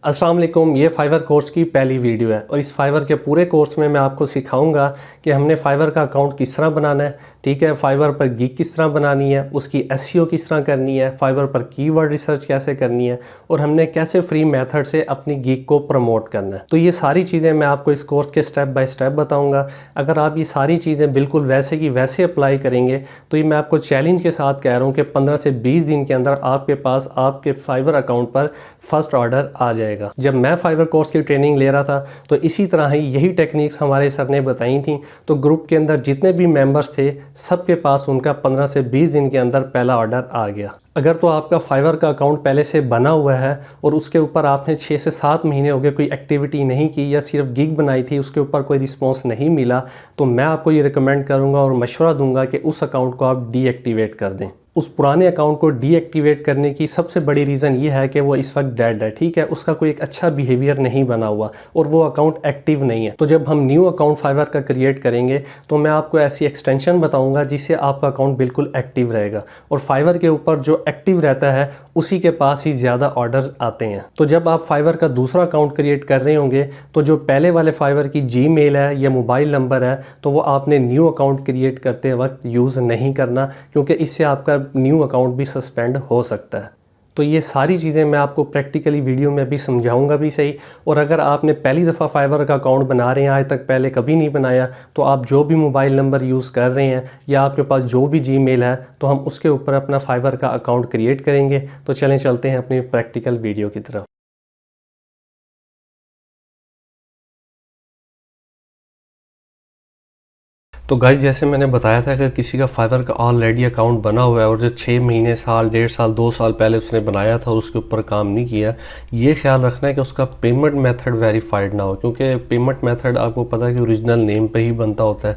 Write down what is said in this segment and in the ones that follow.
अस्सलाम वालेकुम। ये फाइवर कोर्स की पहली वीडियो है और इस फाइवर के पूरे कोर्स में मैं आपको सिखाऊंगा कि हमने फाइवर का अकाउंट किस तरह बनाना है। ठीक है, फाइवर पर गिग किस तरह बनानी है, उसकी एसईओ किस तरह करनी है, फाइवर पर कीवर्ड रिसर्च कैसे करनी है और हमने कैसे फ्री मेथड से अपनी गिग को प्रमोट करना है। तो ये सारी चीज़ें मैं आपको इस कोर्स के स्टेप बाय स्टेप बताऊँगा। अगर आप ये सारी चीज़ें बिल्कुल वैसे की वैसे अप्लाई करेंगे तो ये मैं आपको चैलेंज के साथ कह रहा हूँ कि 15 से 20 दिन के अंदर आपके पास आपके फाइवर अकाउंट पर फर्स्ट ऑर्डर आ जाएगा। जब मैं फाइवर कोर्स की ट्रेनिंग ले रहा था तो इसी तरह ही यही टेक्निक्स हमारे सर ने बताई थी। तो ग्रुप के अंदर जितने भी मेंबर्स थे सबके पास उनका 15 से 20 दिन के अंदर पहला ऑर्डर आ गया। अगर तो आपका फाइवर का अकाउंट पहले से बना हुआ है और उसके ऊपर आपने 6 से 7 महीने हो गए कोई एक्टिविटी नहीं की या सिर्फ गिग बनाई थी, उसके ऊपर कोई रिस्पॉन्स नहीं मिला, तो मैं आपको ये रिकमेंड करूँगा और मशवरा दूंगा कि उस अकाउंट को आप डीएक्टिवेट कर दें। उस पुराने अकाउंट को डीएक्टिवेट करने की सबसे बड़ी रीज़न ये है कि वो इस वक्त डेड है। ठीक है, उसका कोई एक अच्छा बिहेवियर नहीं बना हुआ और वो अकाउंट एक्टिव नहीं है। तो जब हम न्यू अकाउंट फाइवर का क्रिएट करेंगे तो मैं आपको ऐसी एक्सटेंशन बताऊंगा जिससे आपका अकाउंट बिल्कुल एक्टिव रहेगा और फाइवर के ऊपर जो एक्टिव रहता है उसी के पास ही ज़्यादा ऑर्डर आते हैं। तो जब आप फाइवर का दूसरा अकाउंट क्रिएट कर रहे होंगे तो जो पहले वाले फाइवर की जीमेल है या मोबाइल नंबर है तो वो आपने न्यू अकाउंट क्रिएट करते वक्त यूज़ नहीं करना, क्योंकि इससे आपका न्यू अकाउंट भी सस्पेंड हो सकता है। तो ये सारी चीज़ें मैं आपको प्रैक्टिकली वीडियो में भी समझाऊंगा भी सही। और अगर आपने पहली दफ़ा फाइवर का अकाउंट बना रहे हैं, आज तक पहले कभी नहीं बनाया, तो आप जो भी मोबाइल नंबर यूज़ कर रहे हैं या आपके पास जो भी जीमेल है तो हम उसके ऊपर अपना फाइवर का अकाउंट क्रिएट करेंगे। तो चलें चलते हैं अपनी प्रैक्टिकल वीडियो की तरफ। तो गाइस, जैसे मैंने बताया था कि किसी का फाइवर का ऑलरेडी अकाउंट बना हुआ है और जो 6 महीने, साल, 1.5 साल, 2 साल पहले उसने बनाया था और उसके ऊपर काम नहीं किया, ये ख्याल रखना है कि उसका पेमेंट मेथड वेरीफाइड ना हो, क्योंकि पेमेंट मेथड आपको पता है कि ओरिजिनल नेम पे ही बनता होता है।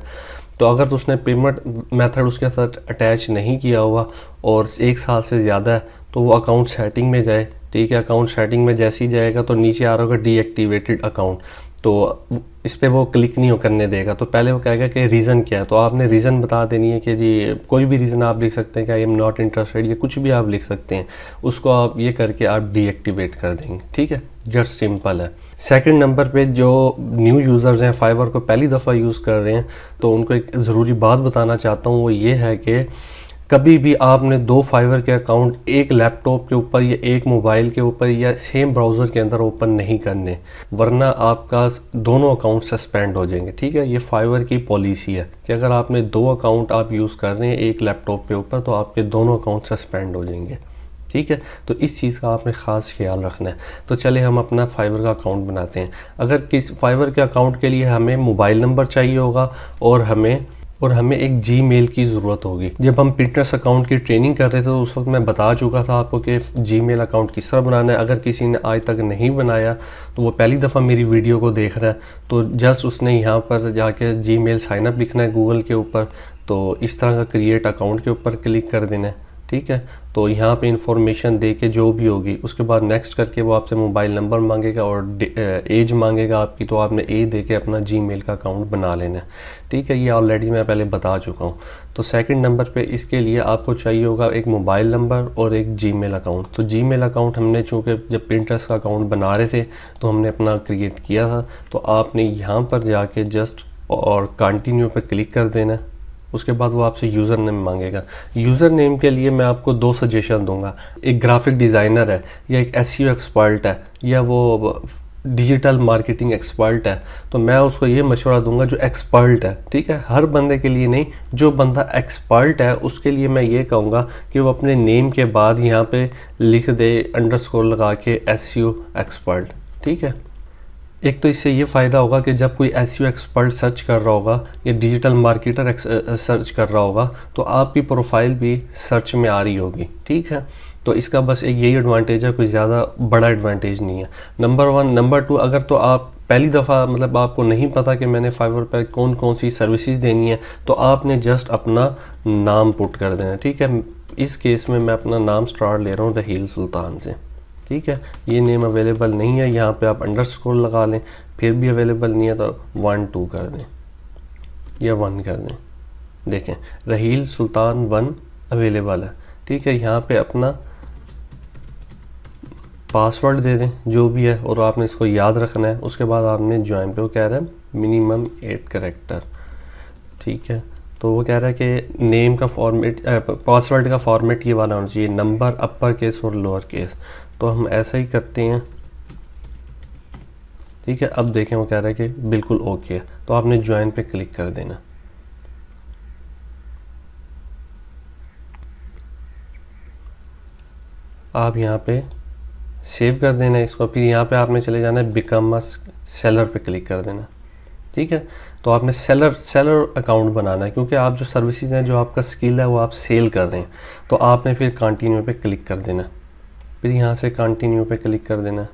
तो अगर तो उसने पेमेंट मेथड उसके साथ अटैच नहीं किया हुआ और 1 साल से ज़्यादा है तो वो अकाउंट सेटिंग में जाए। ठीक है, अकाउंट सेटिंग में जैसे ही जाएगा तो नीचे आ रहा होगा डीएक्टिवेटेड अकाउंट, तो इस पर वो क्लिक नहीं करने देगा। तो पहले वो कहेगा कि रीज़न क्या है, तो आपने रीज़न बता देनी है कि जी कोई भी रीज़न आप लिख सकते हैं कि आई एम नॉट इंटरेस्टेड या कुछ भी आप लिख सकते हैं। उसको आप ये करके आप डीएक्टिवेट कर देंगे। ठीक है, जस्ट सिंपल है। सेकंड नंबर पे जो न्यू यूज़र्स हैं, फाइवर को पहली दफ़ा यूज़ कर रहे हैं, तो उनको एक ज़रूरी बात बताना चाहता हूँ, वो ये है कि कभी भी आपने 2 फाइवर के अकाउंट एक लैपटॉप के ऊपर या एक मोबाइल के ऊपर या सेम ब्राउज़र के अंदर ओपन नहीं करने, वरना आपका दोनों अकाउंट सस्पेंड हो जाएंगे। ठीक है, ये फाइवर की पॉलिसी है कि अगर आपने 2 अकाउंट आप यूज़ कर रहे हैं एक लैपटॉप के ऊपर तो आपके दोनों अकाउंट सस्पेंड हो जाएंगे। ठीक है, तो इस चीज़ का आपने ख़ास ख्याल रखना है। तो चले हम अपना फाइवर का अकाउंट बनाते हैं। अगर किस फाइवर के अकाउंट के लिए हमें मोबाइल नंबर चाहिए होगा और हमें एक जीमेल की ज़रूरत होगी। जब हम पिंटरेस्ट अकाउंट की ट्रेनिंग कर रहे थे तो उस वक्त मैं बता चुका था आपको कि जीमेल अकाउंट किस तरह बनाना है। अगर किसी ने आज तक नहीं बनाया तो वो पहली दफ़ा मेरी वीडियो को देख रहा है तो जस्ट उसने यहाँ पर जाके जीमेल साइन अप लिखना है गूगल के ऊपर, तो इस तरह का क्रिएट अकाउंट के ऊपर क्लिक कर देना है। ठीक है, तो यहाँ पे इंफॉर्मेशन दे के जो भी होगी उसके बाद नेक्स्ट करके वो आपसे मोबाइल नंबर मांगेगा और एज मांगेगा आपकी, तो आपने ए दे के अपना जीमेल का अकाउंट बना लेना है। ठीक है, ये ऑलरेडी मैं पहले बता चुका हूँ। तो सेकंड नंबर पे इसके लिए आपको चाहिए होगा एक मोबाइल नंबर और एक जीमेल अकाउंट। तो जीमेल अकाउंट हमने चूँकि जब पिंटरेस्ट का अकाउंट बना रहे थे तो हमने अपना क्रिएट किया था, तो आपने यहाँ पर जाके जस्ट और कंटिन्यू पर क्लिक कर देना है। उसके बाद वो आपसे यूज़र नेम मांगेगा। यूज़र नेम के लिए मैं आपको 2 सजेशन दूंगा, एक ग्राफिक डिज़ाइनर है या एक एसईओ एक्सपर्ट है या वो डिजिटल मार्केटिंग एक्सपर्ट है। तो मैं उसको ये मशवरा दूंगा जो एक्सपर्ट है। ठीक है, हर बंदे के लिए नहीं, जो बंदा एक्सपर्ट है उसके लिए मैं ये कहूँगा कि वो अपने नेम के बाद यहाँ पे लिख दे अंडरस्कोर लगा के एसईओ एक्सपर्ट। ठीक है, एक तो इससे ये फ़ायदा होगा कि जब कोई एसईओ एक्सपर्ट सर्च कर रहा होगा या डिजिटल मार्केटर सर्च कर रहा होगा तो आपकी प्रोफाइल भी सर्च में आ रही होगी। ठीक है, तो इसका बस एक यही एडवांटेज है, कोई ज़्यादा बड़ा एडवांटेज नहीं है। नंबर 1। नंबर 2, अगर तो आप पहली दफ़ा मतलब आपको नहीं पता कि मैंने फाइवर पर कौन कौन सी सर्विसेज देनी है, तो आपने जस्ट अपना नाम पुट कर देना। ठीक है, इस केस में मैं अपना नाम स्टार्ट ले रहा हूँ रहील सुल्तान से। ठीक है, ये नेम अवेलेबल नहीं है, यहाँ पे आप अंडरस्कोर लगा लें, फिर भी अवेलेबल नहीं है तो 1 2 कर दें या 1 कर दें। देखें, रहील सुल्तान 1 अवेलेबल है। ठीक है, यहाँ पे अपना पासवर्ड दे दें जो भी है, और आपने इसको याद रखना है। उसके बाद आपने ज्वाइन पे, वो कह रहा है मिनिमम 8 कैरेक्टर, ठीक है। तो वो कह रहा है कि नेम का फॉर्मेट, पासवर्ड का फॉर्मेट ये वाला होना चाहिए, नंबर, अपर केस और लोअर केस। तो हम ऐसा ही करते हैं, ठीक है। अब देखें वो कह रहा है कि बिल्कुल ओके है, तो आपने ज्वाइन पे क्लिक कर देना। आप यहाँ पे सेव कर देना इसको, फिर यहाँ पे आपने चले जाना है बिकम अ सेलर पे क्लिक कर देना, ठीक है। तो आपने सेलर अकाउंट बनाना है, क्योंकि आप जो सर्विसेज हैं, जो आपका स्किल है वो आप सेल कर रहे हैं। तो आपने फिर कंटिन्यू पे क्लिक कर देना, फिर यहाँ से कंटिन्यू पे क्लिक कर देना,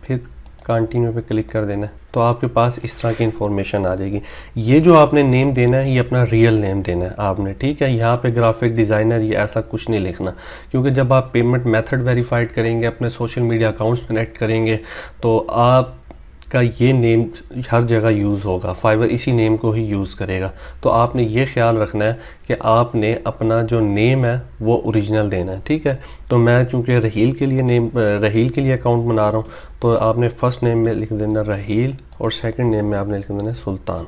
फिर कंटिन्यू पे क्लिक कर देना। तो आपके पास इस तरह की इन्फॉर्मेशन आ जाएगी। ये जो आपने नेम देना है, ये अपना रियल नेम देना है आपने, ठीक है। यहाँ पे ग्राफिक डिज़ाइनर ये ऐसा कुछ नहीं लिखना, क्योंकि जब आप पेमेंट मेथड वेरीफाइड करेंगे, अपने सोशल मीडिया अकाउंट्स कनेक्ट करेंगे, तो आप का ये नेम हर जगह यूज़ होगा, फाइवर इसी नेम को ही यूज़ करेगा। तो आपने ये ख्याल रखना है कि आपने अपना जो नेम है वो ओरिजिनल देना है, ठीक है। तो मैं चूँकि रहील के लिए अकाउंट बना रहा हूँ, तो आपने फ़र्स्ट नेम में लिख देना रहील, और सेकंड नेम में आपने लिख देना सुल्तान।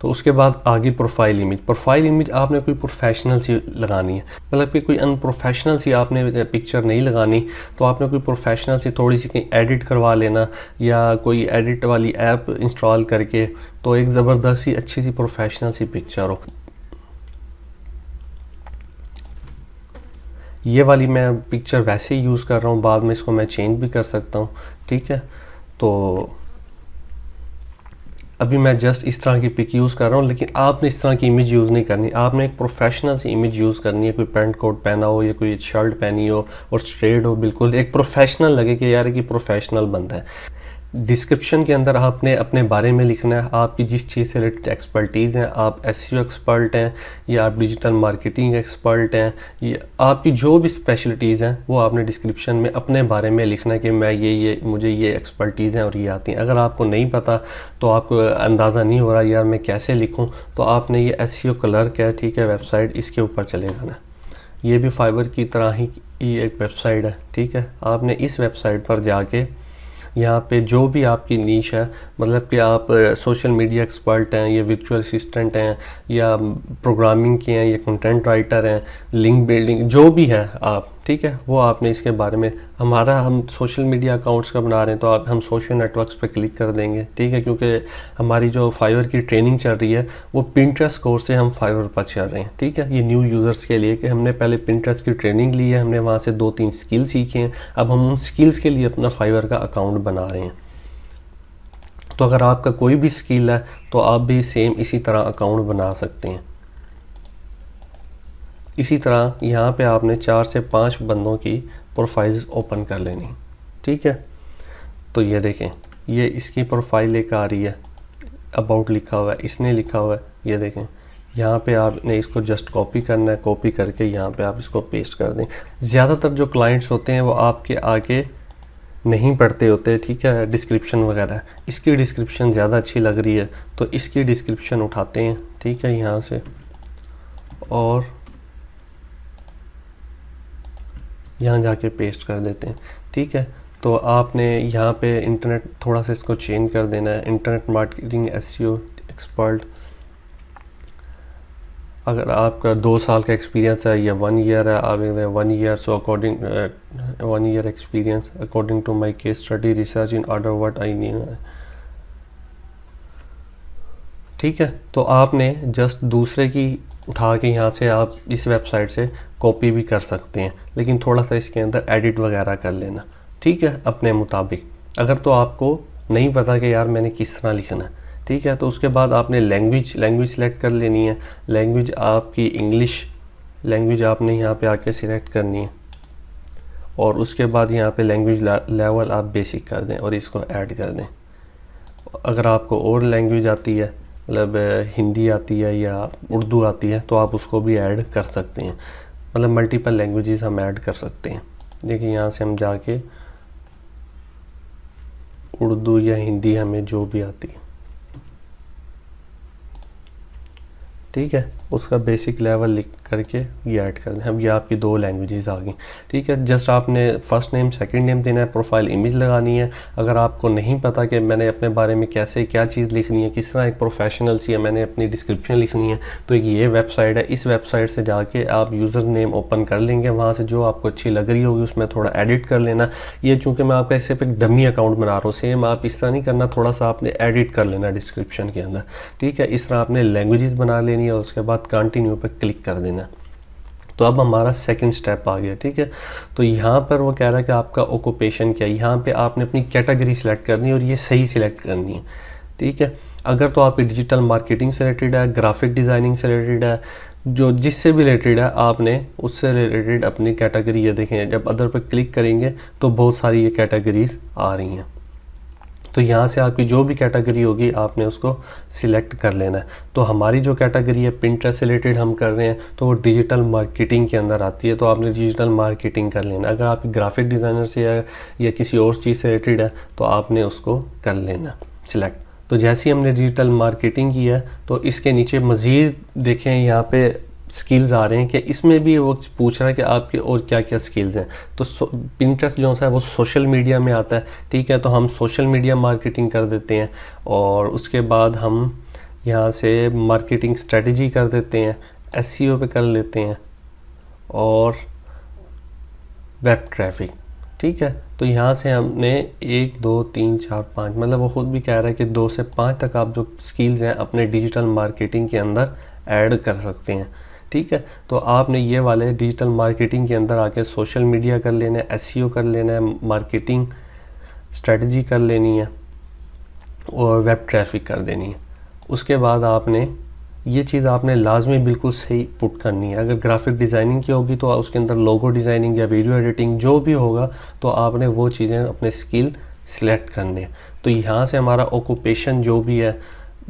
तो उसके बाद आगे प्रोफाइल इमेज आपने कोई प्रोफेशनल सी लगानी है, मतलब कि कोई अनप्रोफेशनल सी आपने पिक्चर नहीं लगानी। तो आपने कोई प्रोफेशनल सी थोड़ी सी कहीं एडिट करवा लेना, या कोई एडिट वाली ऐप इंस्टॉल करके, तो एक ज़बरदस्त सी अच्छी सी प्रोफेशनल सी पिक्चर हो। ये वाली मैं पिक्चर वैसे ही यूज़ कर रहा हूँ, बाद में इसको मैं चेंज भी कर सकता हूँ, ठीक है। तो अभी मैं जस्ट इस तरह की पिक यूज़ कर रहा हूँ, लेकिन आपने इस तरह की इमेज यूज़ नहीं करनी। आपने एक प्रोफेशनल सी इमेज यूज़ करनी है, कोई पैंट कोट पहना हो या कोई शर्ट पहनी हो और स्ट्रेट हो, बिल्कुल एक प्रोफेशनल लगे कि यार कि प्रोफेशनल बंदा है। डिस्क्रिप्शन के अंदर आपने अपने बारे में लिखना है, आपकी जिस चीज़ से रिलेटेड एक्सपर्टीज़ हैं, आप एसईओ एक्सपर्ट हैं या आप डिजिटल मार्केटिंग एक्सपर्ट हैं, या आपकी जो भी स्पेशलिटीज़ हैं वो आपने डिस्क्रिप्शन में अपने बारे में लिखना है कि मैं मुझे ये एक्सपर्टीज़ हैं और ये आती हैं। अगर आपको नहीं पता, तो आपको अंदाज़ा नहीं हो रहा यार मैं कैसे लिखूँ, तो आपने ये एसईओ क्लर्क है, ठीक है, वेबसाइट, इसके ऊपर चले जाना। ये भी फाइवर की तरह ही एक वेबसाइट है, ठीक है। आपने इस वेबसाइट पर जाके यहाँ पे जो भी आपकी नीश है, मतलब कि आप सोशल मीडिया एक्सपर्ट हैं, या वर्चुअल असिस्टेंट हैं, या प्रोग्रामिंग के हैं, या कंटेंट राइटर हैं, लिंक बिल्डिंग, जो भी है आप, ठीक है, वो आपने इसके बारे में, हम सोशल मीडिया अकाउंट्स का बना रहे हैं, तो हम सोशल नेटवर्क्स पे क्लिक कर देंगे, ठीक है। क्योंकि हमारी जो फाइवर की ट्रेनिंग चल रही है वो पिंटरेस्ट कोर्स से हम फाइवर पर चल रहे हैं, ठीक है। ये न्यू यूज़र्स के लिए कि हमने पहले पिंटरेस्ट की ट्रेनिंग ली है, हमने वहाँ से 2-3 स्किल सीखे हैं, अब हम उन स्किल्स के लिए अपना फाइवर का अकाउंट बना रहे हैं। तो अगर आपका कोई भी स्किल है, तो आप भी सेम इसी तरह अकाउंट बना सकते हैं। इसी तरह यहाँ पे आपने 4 से 5 बंदों की प्रोफाइल्स ओपन कर लेनी, ठीक है। तो ये देखें, ये इसकी प्रोफाइल एक आ रही है, अबाउट लिखा हुआ है, इसने लिखा हुआ है, ये देखें। यहाँ पे आपने इसको जस्ट कॉपी करना है, कॉपी करके यहाँ पे आप इसको पेस्ट कर दें। ज़्यादातर जो क्लाइंट्स होते हैं वो आपके आगे नहीं पढ़ते होते, ठीक है, डिस्क्रिप्शन वगैरह। इसकी डिस्क्रिप्शन ज़्यादा अच्छी लग रही है, तो इसकी डिस्क्रिप्शन उठाते हैं, ठीक है, यहाँ से, और यहाँ जाके पेस्ट कर देते हैं, ठीक है। तो आपने यहाँ पे इंटरनेट थोड़ा सा इसको चेंज कर देना है, इंटरनेट मार्केटिंग एसईओ एक्सपर्ट। अगर आपका 2 साल का एक्सपीरियंस है या 1 ईयर है, आप 1 year, so according 1 year experience according to my case study research in order what I need, ठीक है। तो आपने जस्ट दूसरे की उठा के यहाँ से आप इस वेबसाइट से कॉपी भी कर सकते हैं, लेकिन थोड़ा सा इसके अंदर एडिट वगैरह कर लेना, ठीक है, अपने मुताबिक। अगर तो आपको नहीं पता कि यार मैंने किस तरह लिखना है, ठीक है, तो उसके बाद आपने लैंग्वेज सेलेक्ट कर लेनी है। लैंग्वेज आपकी इंग्लिश लैंग्वेज आपने यहाँ पे आके सिलेक्ट करनी है, और उसके बाद यहाँ पे लैंग्वेज लेवल आप बेसिक कर दें और इसको ऐड कर दें। अगर आपको और लैंग्वेज आती है, मतलब हिंदी आती है या उर्दू आती है, तो आप उसको भी ऐड कर सकते हैं। मतलब मल्टीपल लैंग्वेजेस हम ऐड कर सकते हैं। देखिए यहाँ से हम जाके उर्दू या हिंदी हमें जो भी आती है, ठीक है। उसका बेसिक लेवल लिख करके ये ऐड कर दें। हम ये आपकी 2 लैंग्वेजेस आ गई, ठीक है। जस्ट आपने फर्स्ट नेम सेकंड नेम देना है, प्रोफाइल इमेज लगानी है। अगर आपको नहीं पता कि मैंने अपने बारे में कैसे क्या चीज़ लिखनी है, किस तरह एक प्रोफेशनल सी है मैंने अपनी डिस्क्रिप्शन लिखनी है, तो ये वेबसाइट है, इस वेबसाइट से जाके आप यूज़र नेम ओपन कर लेंगे। वहाँ से जो आपको अच्छी लग रही होगी उसमें थोड़ा एडिट कर लेना। ये चूँकि मैं आपका सिर्फ एक डमी अकाउंट बना रहा हूँ, सेम आप इस तरह नहीं करना, थोड़ा सा आपने एडिट कर लेना डिस्क्रिप्शन के अंदर, ठीक है। इस तरह आपने लैंग्वेजेस बना लेनी है और उसके बाद कंटिन्यू पर क्लिक कर देना। तो अब हमारा सेकंड स्टेप आ गया, ठीक है। तो यहाँ पर वो कह रहा है कि आपका ऑक्यूपेशन क्या है। यहाँ पे आपने अपनी कैटेगरी सिलेक्ट करनी है और ये सही सिलेक्ट करनी है, ठीक है। अगर तो आपकी डिजिटल मार्केटिंग से रिलेटेड है, ग्राफिक डिज़ाइनिंग से रिलेटेड है, जो जिससे भी रिलेटेड है, आपने उससे रिलेटेड अपनी कैटेगरी ये देखें। जब अदर पर क्लिक करेंगे तो बहुत सारी ये कैटेगरीज आ रही हैं। तो यहाँ से आपकी जो भी कैटेगरी होगी आपने उसको सिलेक्ट कर लेना है। तो हमारी जो कैटेगरी है पिंटरेस्ट से रिलेटेड हम कर रहे हैं, तो वो डिजिटल मार्केटिंग के अंदर आती है, तो आपने डिजिटल मार्केटिंग कर लेना। अगर आप ग्राफिक डिज़ाइनर से या किसी और चीज़ से रिलेटेड है तो आपने उसको कर लेना सिलेक्ट। तो जैसे ही हमने डिजिटल मार्केटिंग की है तो इसके नीचे मज़ीद देखें यहाँ पे स्किल्स आ रहे हैं कि इसमें भी वो पूछ रहा है कि आपके और क्या क्या स्किल्स हैं। तो पिंटरेस्ट जो सा है वो सोशल मीडिया में आता है, ठीक है। तो हम सोशल मीडिया मार्केटिंग कर देते हैं और उसके बाद हम यहाँ से मार्केटिंग स्ट्रेटजी कर देते हैं, एसईओ पे कर लेते हैं और वेब ट्रैफिक, ठीक है। तो यहाँ से हमने 1 2 3 4 5 मतलब वो ख़ुद भी कह रहा है कि 2 से 5 तक आप जो स्किल्स हैं अपने डिजिटल मार्केटिंग के अंदर ऐड कर सकते हैं, ठीक है। तो आपने ये वाले डिजिटल मार्केटिंग के अंदर आके सोशल मीडिया कर लेना है, एसईओ कर लेना है, मार्केटिंग स्ट्रेटजी कर लेनी है और वेब ट्रैफिक कर देनी है। उसके बाद आपने ये चीज़ आपने लाजमी बिल्कुल सही पुट करनी है। अगर ग्राफिक डिज़ाइनिंग की होगी तो उसके अंदर लोगो डिज़ाइनिंग या वीडियो एडिटिंग जो भी होगा तो आपने वो चीज़ें अपने स्किल सिलेक्ट करने हैं। तो यहाँ से हमारा ऑक्यूपेशन जो भी है,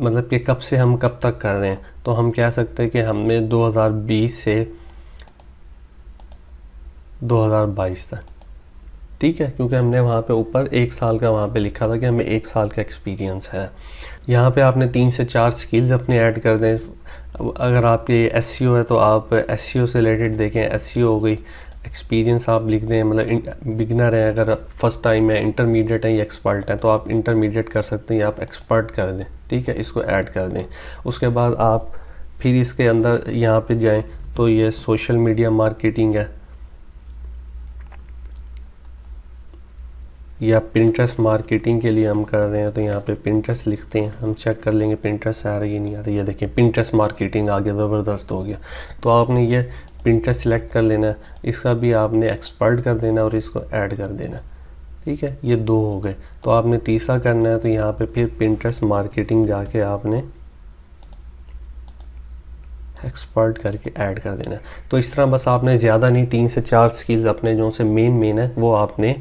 मतलब कि कब से हम कब तक कर रहे हैं, तो हम कह सकते हैं कि हमने 2020 से 2022 तक, ठीक है, क्योंकि हमने वहाँ पे ऊपर 1 साल का वहाँ पे लिखा था कि हमें 1 साल का एक्सपीरियंस है। यहाँ पे आपने 3 से 4 स्किल्स अपने ऐड कर दें। अगर आपके एसईओ है तो आप एसईओ से रिलेटेड देखें, एसईओ हो गई। एक्सपीरियंस आप लिख दें, मतलब बिगनर है, अगर फर्स्ट टाइम है, इंटरमीडिएट है या एक्सपर्ट है तो आप इंटरमीडिएट कर सकते हैं या आप एक्सपर्ट कर दें, ठीक है। इसको ऐड कर दें। उसके बाद आप फिर इसके अंदर यहाँ पे जाएं तो ये सोशल मीडिया मार्केटिंग है या पिंटरेस्ट मार्केटिंग के लिए हम कर रहे हैं, तो यहाँ पे पिंटरेस्ट लिखते हैं। हम चेक कर लेंगे पिंटरेस्ट आ रही है नहीं आ रही है। देखिए पिंटरेस्ट मार्केटिंग आ गया, ज़बरदस्त हो गया। तो आपने ये पिंटरेस्ट सिलेक्ट कर लेना है, इसका भी आपने एक्सपर्ट कर देना और इसको ऐड कर देना, ठीक है। ये 2 हो गए। तो आपने तीसरा करना है, तो यहाँ पे फिर पिंटरेस्ट मार्केटिंग जाके आपने एक्सपर्ट करके ऐड कर देना है। तो इस तरह बस आपने ज़्यादा नहीं, 3 से 4 स्किल्स अपने जो से मेन है वो आपने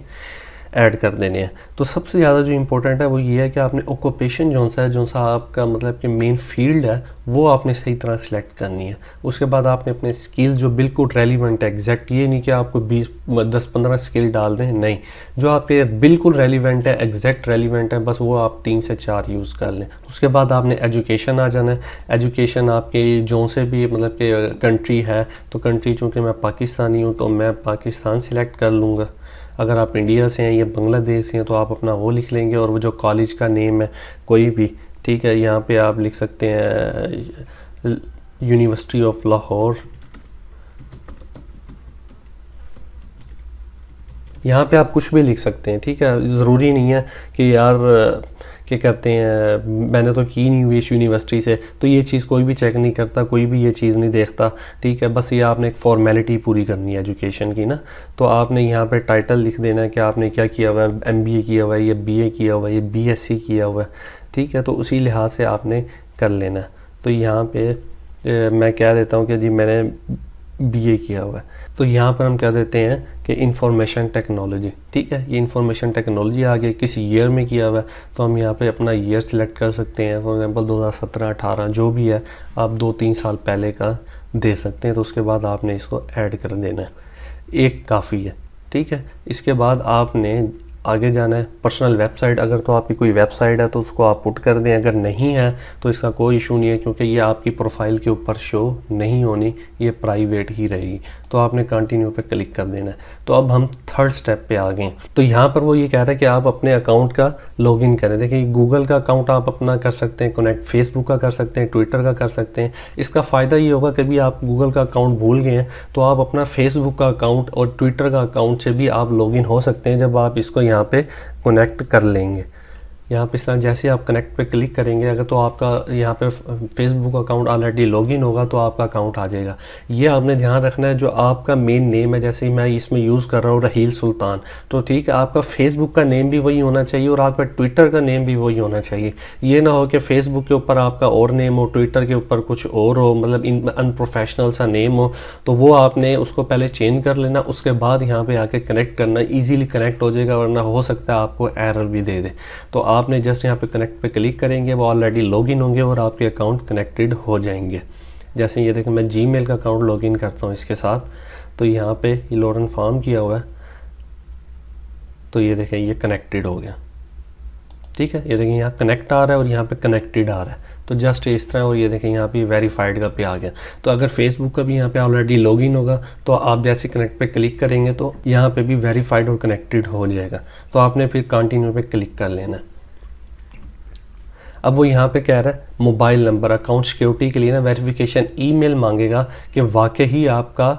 ऐड कर देने हैं। तो सबसे ज़्यादा जो इम्पोर्टेंट है वो ये है कि आपने ऑक्यूपेशन जो सा आपका मतलब कि मेन फील्ड है वो आपने सही तरह सेलेक्ट करनी है। उसके बाद आपने अपने स्किल जो बिल्कुल रेलिवेंट है, एग्जैक्ट ये नहीं कि आपको 10-15 स्किल डाल दें, नहीं, जो आपके बिल्कुल रेलिवेंट है, एग्जैक्ट रेलिवेंट है, बस वो आप 3 से 4 यूज़ कर लें। उसके बाद आपने एजुकेशन आ जाना है। एजुकेशन आपके जो से भी मतलब कि कंट्री है, तो कंट्री चूँकि मैं पाकिस्तानी हूँ तो मैं पाकिस्तान सिलेक्ट कर लूँगा। अगर आप इंडिया से हैं या बांग्लादेश से हैं तो आप अपना वो लिख लेंगे और वो जो कॉलेज का नेम है कोई भी, ठीक है। यहाँ पे आप लिख सकते हैं यूनिवर्सिटी ऑफ लाहौर। यहाँ पे आप कुछ भी लिख सकते हैं, ठीक है। ज़रूरी नहीं है कि यार क्या कहते हैं मैंने तो की नहीं हुई इस यूनिवर्सिटी से, तो ये चीज़ कोई भी चेक नहीं करता, कोई भी ये चीज़ नहीं देखता, ठीक है। बस ये आपने एक फॉर्मेलिटी पूरी करनी है एजुकेशन की ना। तो आपने यहाँ पे टाइटल लिख देना है कि आपने क्या किया हुआ है, MBA किया हुआ है, या BA किया हुआ है, या BSc किया हुआ है, ठीक है। तो उसी लिहाज से आपने कर लेना है। तो यहाँ पे मैं कह देता हूँ कि जी मैंने BA किया हुआ है। तो यहाँ पर हम क्या देते हैं कि इंफॉर्मेशन टेक्नोलॉजी, ठीक है। ये इंफॉर्मेशन टेक्नोलॉजी आगे किस ईयर में किया हुआ है, तो हम यहाँ पे अपना ईयर सिलेक्ट कर सकते हैं। फॉर एग्जांपल 2017-18 जो भी है, आप 2-3 साल पहले का दे सकते हैं। तो उसके बाद आपने इसको ऐड कर देना है, एक काफ़ी है, ठीक है। इसके बाद आपने आगे जाना है। पर्सनल वेबसाइट, अगर तो आपकी कोई वेबसाइट है तो उसको आप पुट कर दें, अगर नहीं है तो इसका कोई इशू नहीं है, क्योंकि ये आपकी प्रोफाइल के ऊपर शो नहीं होनी, ये प्राइवेट ही रहेगी। तो आपने कंटिन्यू पे क्लिक कर देना है। तो अब हम थर्ड स्टेप पे आ गए। तो यहाँ पर वो ये कह रहा है कि आप अपने अकाउंट का लॉगिन करें। देखिए गूगल का अकाउंट आप अपना कर सकते हैं कनेक्ट, फेसबुक का कर सकते हैं, ट्विटर का कर सकते हैं। इसका फ़ायदा ये होगा कभी आप गूगल का अकाउंट भूल गए हैं तो आप अपना फेसबुक का अकाउंट और ट्विटर का अकाउंट से भी आप लॉगिन हो सकते हैं जब आप इसको यहाँ पे कनेक्ट कर लेंगे। यहाँ पे इस तरह जैसे आप कनेक्ट पे क्लिक करेंगे, अगर तो आपका यहाँ पे फेसबुक अकाउंट ऑलरेडी लॉगिन होगा तो आपका अकाउंट आ जाएगा। ये आपने ध्यान रखना है, जो आपका मेन नेम है, जैसे मैं इसमें यूज़ कर रहा हूँ रहील सुल्तान, तो ठीक है आपका फेसबुक का नेम भी वही होना चाहिए और आपका ट्विटर का नेम भी वही होना चाहिए। ये ना हो कि फेसबुक के ऊपर आपका और नेम हो, ट्विटर के ऊपर कुछ और हो, मतलब इन अनप्रोफेशनल सा नेम हो, तो वो आपने उसको पहले चेंज कर लेना, उसके बाद यहाँ पे आके कनेक्ट करना, ईजीली कनेक्ट हो जाएगा, वरना हो सकता है आपको एरर भी दे दे। तो आपने जस्ट यहाँ पे कनेक्ट पे क्लिक करेंगे, वो ऑलरेडी लॉगिन होंगे और आपके अकाउंट कनेक्टेड हो जाएंगे। जैसे ये देखें मैं जीमेल का अकाउंट लॉगिन करता हूँ इसके साथ, तो यहाँ पे ये लॉरेन फार्म किया हुआ है, तो ये देखें ये कनेक्टेड हो गया। ठीक है, ये देखें यहाँ कनेक्ट आ रहा है और यहाँ पे कनेक्टेड आ रहा है, तो जस्ट इस तरह। और ये देखें यहाँ पे वेरीफाइड का पे आ गया। तो अगर फेसबुक का भी यहाँ पे ऑलरेडी लॉगिन होगा तो आप जैसे कनेक्ट पे क्लिक करेंगे तो यहाँ पे भी वेरीफाइड और कनेक्टेड हो जाएगा। तो आपने फिर कंटिन्यू पे क्लिक कर लेना है। अब वो यहाँ पे कह रहा है मोबाइल नंबर, अकाउंट सिक्योरिटी के लिए ना वेरिफिकेशन ईमेल मांगेगा कि वाकई ही आपका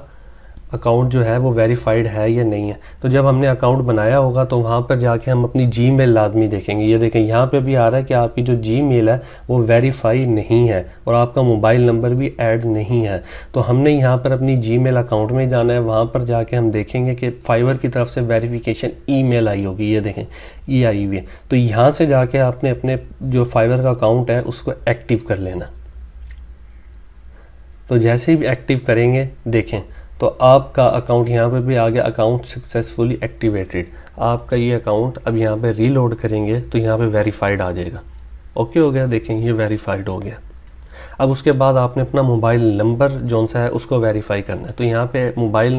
अकाउंट जो है वो वेरीफाइड है या नहीं है। तो जब हमने अकाउंट बनाया होगा तो वहाँ पर जाके हम अपनी जीमेल लाजमी देखेंगे। ये देखें यहाँ पे भी आ रहा है कि आपकी जो जीमेल है वो वेरीफाई नहीं है और आपका मोबाइल नंबर भी ऐड नहीं है। तो हमने यहाँ पर अपनी जीमेल अकाउंट में जाना है, वहाँ पर जाके हम देखेंगे कि फाइवर की तरफ से वेरिफिकेशन ईमेल आई होगी, ये देखें ये आई हुई है। तो यहाँ से जाके आपने अपने जो फाइवर का अकाउंट है उसको एक्टिव कर लेना। तो जैसे ही एक्टिव करेंगे देखें तो आपका अकाउंट यहाँ पे भी आ गया, अकाउंट सक्सेसफुली एक्टिवेटेड। आपका ये अकाउंट अब यहाँ पे रीलोड करेंगे तो यहाँ पे वेरीफाइड आ जाएगा। ओके हो गया, देखें ये वेरीफाइड हो गया। अब उसके बाद आपने अपना मोबाइल नंबर जौन सा है उसको वेरीफाई करना है। तो यहाँ पे मोबाइल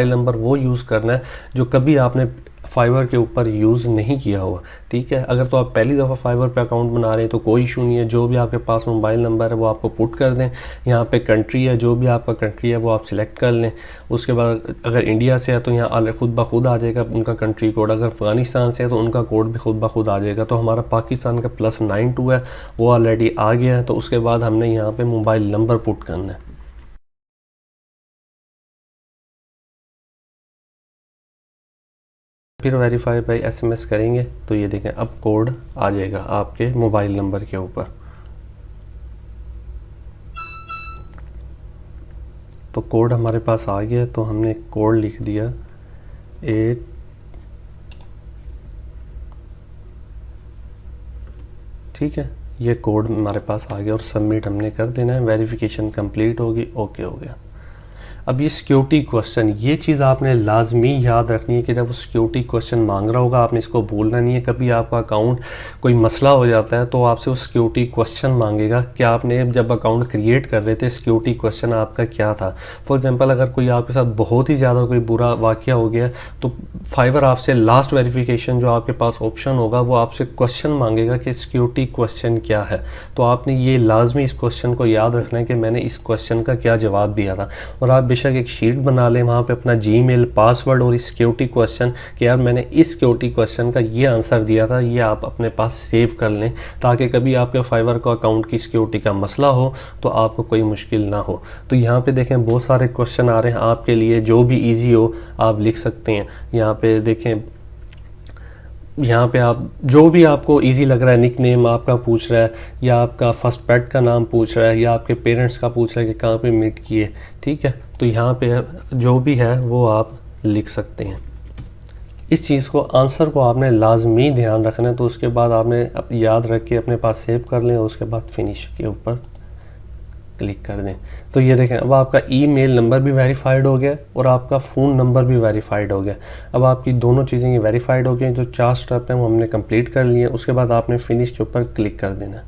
नंबर वो यूज़ करना है जो कभी आपने फाइवर के ऊपर यूज़ नहीं किया हुआ। ठीक है, अगर तो आप पहली दफ़ा फाइवर पे अकाउंट बना रहे हैं तो कोई इशू नहीं है, जो भी आपके पास मोबाइल नंबर है वो आपको पुट कर दें। यहाँ पे कंट्री है, जो भी आपका कंट्री है वो आप सिलेक्ट कर लें। उसके बाद अगर इंडिया से है तो यहाँ खुद ब खुद आ जाएगा उनका कंट्री कोड, अगर अफ़गानिस्तान से है तो उनका कोड भी खुद ब खुद आ जाएगा। तो हमारा पाकिस्तान का +92 है वो ऑलरेडी आ गया है। तो उसके बाद हमने यहाँ पर मोबाइल नंबर पुट करना है। फिर वेरीफाई बाई SMS करेंगे तो ये देखें अब कोड आ जाएगा आपके मोबाइल नंबर के ऊपर। तो कोड हमारे पास आ गया, तो हमने कोड लिख दिया 8। ठीक है, ये कोड हमारे पास आ गया और सबमिट हमने कर देना है। वेरिफिकेशन कंप्लीट होगी, ओके हो गया। अब ये सिक्योरिटी क्वेश्चन, ये चीज़ आपने लाजमी याद रखनी है कि जब वो सिक्योरिटी क्वेश्चन मांग रहा होगा आपने इसको भूलना नहीं है। कभी आपका अकाउंट कोई मसला हो जाता है तो आपसे वो सिक्योरिटी क्वेश्चन मांगेगा कि आपने जब अकाउंट क्रिएट कर रहे थे सिक्योरिटी क्वेश्चन आपका क्या था। फॉर एग्जांपल अगर कोई आपके साथ बहुत ही ज़्यादा कोई बुरा वाक़या हो गया तो फाइवर आपसे लास्ट वेरिफिकेशन जो आपके पास ऑप्शन होगा वो आपसे क्वेश्चन मांगेगा कि सिक्योरिटी क्वेश्चन क्या है। तो आपने ये लाजमी इस क्वेश्चन को याद रखना है कि मैंने इस क्वेश्चन का क्या जवाब दिया था। और आप बेशक एक शीट बना लें, वहाँ पे अपना जीमेल, पासवर्ड और इस सिक्योरिटी क्वेश्चन कि यार मैंने इस सिक्योरिटी क्वेश्चन का ये आंसर दिया था, ये आप अपने पास सेव कर लें ताकि कभी आपके फाइवर का अकाउंट की सिक्योरिटी का मसला हो तो आपको कोई मुश्किल ना हो। तो यहाँ पे देखें बहुत सारे क्वेश्चन आ रहे हैं आपके लिए, जो भी ईजी हो आप लिख सकते हैं। यहाँ पे देखें, यहाँ पे आप जो भी आपको इजी लग रहा है, निक नेम आपका पूछ रहा है या आपका फर्स्ट पेट का नाम पूछ रहा है या आपके पेरेंट्स का पूछ रहा है कि कहाँ पे मीट किए। ठीक है, तो यहाँ पे जो भी है वो आप लिख सकते हैं। इस चीज़ को, आंसर को आपने लाजमी ध्यान रखना है। तो उसके बाद आपने याद रख के अपने पास सेव कर लें और उसके बाद फिनिश के ऊपर क्लिक कर दें। तो ये देखें अब आपका ईमेल नंबर भी वेरीफाइड हो गया और आपका फ़ोन नंबर भी वेरीफाइड हो गया। अब आपकी दोनों चीज़ें ये वेरीफाइड हो गई। जो 4 स्टेप हैं वो हमने कंप्लीट कर लिए। उसके बाद आपने फिनिश के ऊपर क्लिक कर देना।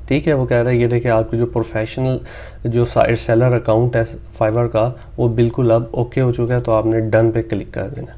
ठीक है, वो कह रहा है ये देखिए आपकी जो प्रोफेशनल जो सेलर अकाउंट है फाइवर का वो बिल्कुल अब ओके हो चुका है। तो आपने डन पे क्लिक कर देना।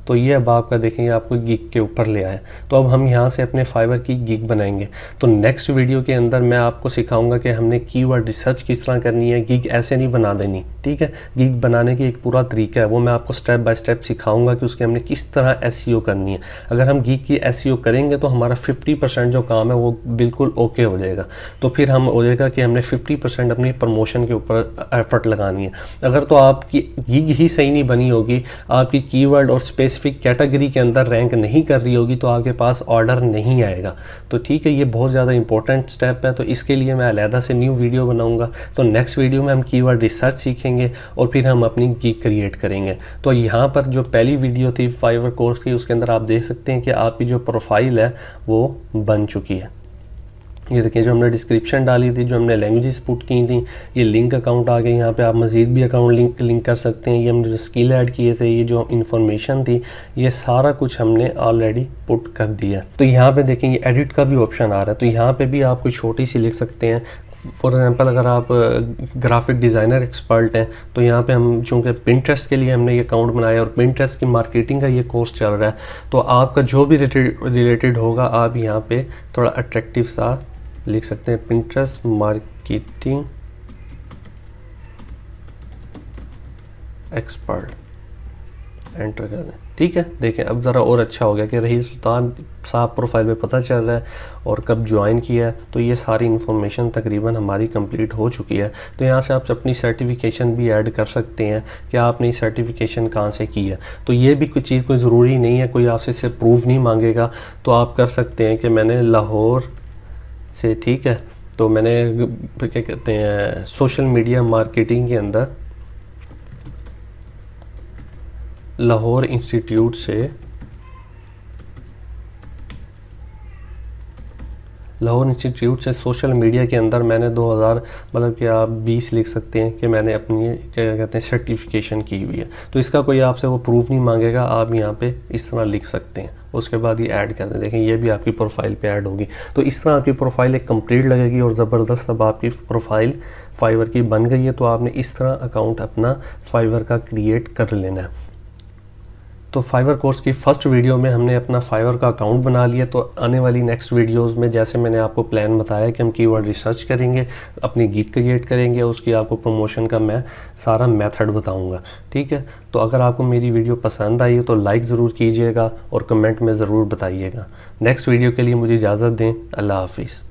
तो ये अब आपका देखेंगे आपको गिग के ऊपर ले आया। तो अब हम यहाँ से अपने फाइवर की गिग बनाएंगे। तो नेक्स्ट वीडियो के अंदर मैं आपको सिखाऊंगा कि हमने कीवर्ड रिसर्च किस तरह करनी है, गिग ऐसे नहीं बना देनी, ठीक है। गिग बनाने की एक पूरा तरीका है, वो मैं आपको स्टेप बाय स्टेप सिखाऊंगा कि उसके हमने किस तरह एसईओ करनी है। अगर हम गिग की एसईओ करेंगे तो हमारा 50% जो काम है वो बिल्कुल ओके हो जाएगा। तो फिर हम हो जाएगा कि हमने 50% अपनी प्रमोशन के ऊपर एफर्ट लगानी है। अगर तो आपकी गिग ही सही नहीं बनी होगी, आपकी कीवर्ड और स्पेसिफिक कैटेगरी के अंदर रैंक नहीं कर रही होगी, तो आपके पास ऑर्डर नहीं आएगा। तो ठीक है, ये बहुत ज़्यादा इंपॉर्टेंट स्टेप है। तो इसके लिए मैं अलहदा से न्यू वीडियो बनाऊंगा। तो नेक्स्ट वीडियो में हम कीवर्ड रिसर्च सीखेंगे और फिर हम अपनी गिग क्रिएट करेंगे। तो यहाँ पर जो पहली वीडियो थी फाइवर कोर्स की, उसके अंदर आप देख सकते हैं कि आपकी जो प्रोफाइल है वो बन चुकी है। ये देखिए जो हमने डिस्क्रिप्शन डाली थी, जो हमने लैंग्वेजेस पुट की थी, ये लिंक अकाउंट आ गए। यहाँ पे आप मज़ीद भी अकाउंट लिंक कर सकते हैं। ये हमने जो स्किल ऐड किए थे, ये जो इन्फॉर्मेशन थी, ये सारा कुछ हमने ऑलरेडी पुट कर दिया। तो यहाँ पे देखेंगे एडिट का भी ऑप्शन आ रहा है। तो यहाँ पे भी आप कोई छोटी सी लिख सकते हैं। फॉर एग्जांपल अगर आप ग्राफिक डिज़ाइनर एक्सपर्ट हैं, तो यहाँ पे हम चूँकि पिंटरेस्ट के लिए हमने ये अकाउंट बनाया और पिंटरेस्ट की मार्केटिंग का ये कोर्स चल रहा है, तो आपका जो भी रिलेटेड होगा आप यहाँ पे थोड़ा अट्रैक्टिव सा लिख सकते हैं, पिंटरेस्ट मार्केटिंग एक्सपर्ट, एंटर कर दें। ठीक है, देखें अब ज़रा और अच्छा हो गया कि रहीस सुल्तान साहब प्रोफाइल पे पता चल रहा है और कब ज्वाइन किया है। तो ये सारी इन्फॉर्मेशन तकरीबन हमारी कंप्लीट हो चुकी है। तो यहाँ से आप अपनी सर्टिफिकेशन भी ऐड कर सकते हैं कि आपने सर्टिफिकेशन कहाँ से की है। तो ये भी कोई चीज़ कोई ज़रूरी नहीं है, कोई आपसे इसे प्रूफ नहीं मांगेगा। तो आप कर सकते हैं कि मैंने लाहौर से, ठीक है, तो मैंने क्या कहते हैं सोशल मीडिया मार्केटिंग के अंदर लाहौर इंस्टीट्यूट से, लाहौर इंस्टीट्यूट से सोशल मीडिया के अंदर मैंने 2000 मतलब कि आप 20 लिख सकते हैं कि मैंने अपनी क्या कहते हैं सर्टिफिकेशन की हुई है। तो इसका कोई आपसे वो प्रूफ नहीं मांगेगा, आप यहाँ पे इस तरह लिख सकते हैं। उसके बाद ये ऐड कर दें, देखें ये भी आपकी प्रोफाइल पे ऐड होगी। तो इस तरह आपकी प्रोफाइल एक कंप्लीट लगेगी और ज़बरदस्त अब आपकी प्रोफाइल फाइवर की बन गई है। तो आपने इस तरह अकाउंट अपना फाइवर का क्रिएट कर लेना है। तो फाइवर कोर्स की फर्स्ट वीडियो में हमने अपना फाइवर का अकाउंट बना लिया। तो आने वाली नेक्स्ट वीडियोस में जैसे मैंने आपको प्लान बताया कि हम कीवर्ड रिसर्च करेंगे, अपनी गिग क्रिएट करेंगे, उसकी आपको प्रमोशन का मैं सारा मेथड बताऊंगा। ठीक है, तो अगर आपको मेरी वीडियो पसंद आई तो लाइक ज़रूर कीजिएगा और कमेंट में ज़रूर बताइएगा। नेक्स्ट वीडियो के लिए मुझे इजाज़त दें। अल्लाह हाफिज़।